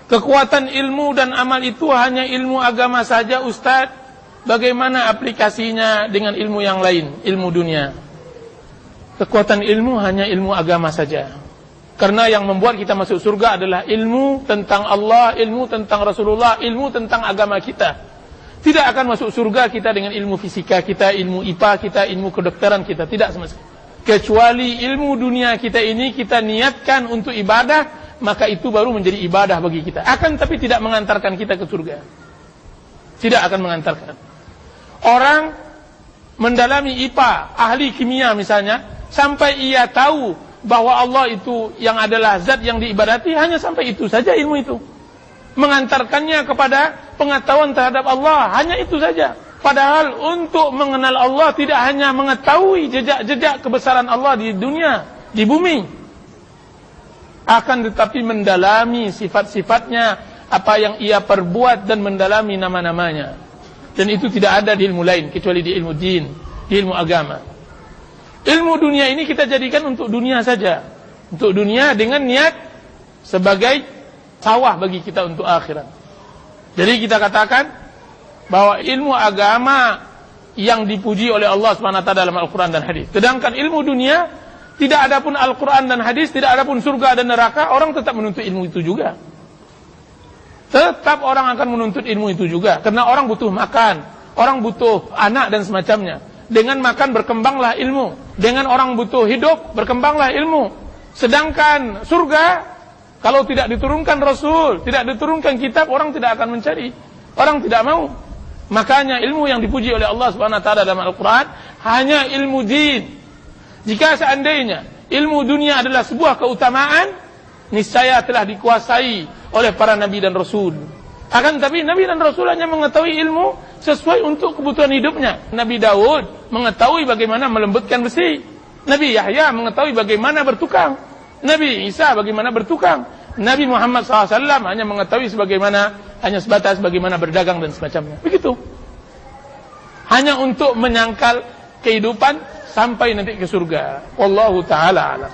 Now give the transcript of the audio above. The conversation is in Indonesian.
Kekuatan ilmu dan amal itu hanya ilmu agama saja, Ustaz. Bagaimana aplikasinya dengan ilmu yang lain, ilmu dunia? Kekuatan ilmu hanya ilmu agama saja. Karena yang membuat kita masuk surga adalah ilmu tentang Allah, ilmu tentang Rasulullah, ilmu tentang agama kita. Tidak akan masuk surga kita dengan ilmu fisika kita, ilmu IPA kita, ilmu kedokteran kita. Tidak sama sekali. Kecuali ilmu dunia kita ini kita niatkan untuk ibadah, maka itu baru menjadi ibadah bagi kita. Akan tapi tidak mengantarkan kita ke surga. Tidak akan mengantarkan. Orang mendalami IPA, ahli kimia misalnya, sampai ia tahu bahwa Allah itu yang adalah zat yang diibadati, hanya sampai itu saja ilmu itu. Mengantarkannya kepada pengetahuan terhadap Allah, hanya itu saja. Padahal untuk mengenal Allah tidak hanya mengetahui jejak-jejak kebesaran Allah di dunia, di bumi, akan tetapi mendalami sifat-sifatnya, apa yang ia perbuat, dan mendalami nama-namanya. Dan itu tidak ada di ilmu lain kecuali di ilmu din, di ilmu agama. Ilmu dunia ini kita jadikan untuk dunia saja, untuk dunia dengan niat sebagai sawah bagi kita untuk akhirat. Jadi kita katakan bahwa ilmu agama yang dipuji oleh Allah SWT dalam Al-Quran dan hadis. Sedangkan ilmu dunia, tidak ada pun Al-Quran dan hadis, tidak ada pun surga dan neraka, orang tetap menuntut ilmu itu juga. Tetap orang akan menuntut ilmu itu juga. Karena orang butuh makan, orang butuh anak dan semacamnya. Dengan makan berkembanglah ilmu. Dengan orang butuh hidup, berkembanglah ilmu. Sedangkan surga, kalau tidak diturunkan Rasul, tidak diturunkan kitab, orang tidak akan mencari. Orang tidak mau. Makanya ilmu yang dipuji oleh Allah SWT dalam Al-Quran hanya ilmu din. Jika seandainya ilmu dunia adalah sebuah keutamaan, niscaya telah dikuasai oleh para nabi dan rasul. Akan tapi nabi dan rasul hanya mengetahui ilmu sesuai untuk kebutuhan hidupnya. Nabi Daud mengetahui bagaimana melembutkan besi. Nabi Yahya mengetahui bagaimana bertukang. Nabi Isa bagaimana bertukang. Nabi Muhammad SAW hanya mengetahui hanya sebatas bagaimana berdagang dan semacamnya. Begitu. Hanya untuk menyangkal kehidupan sampai nanti ke surga. Wallahu ta'ala alam.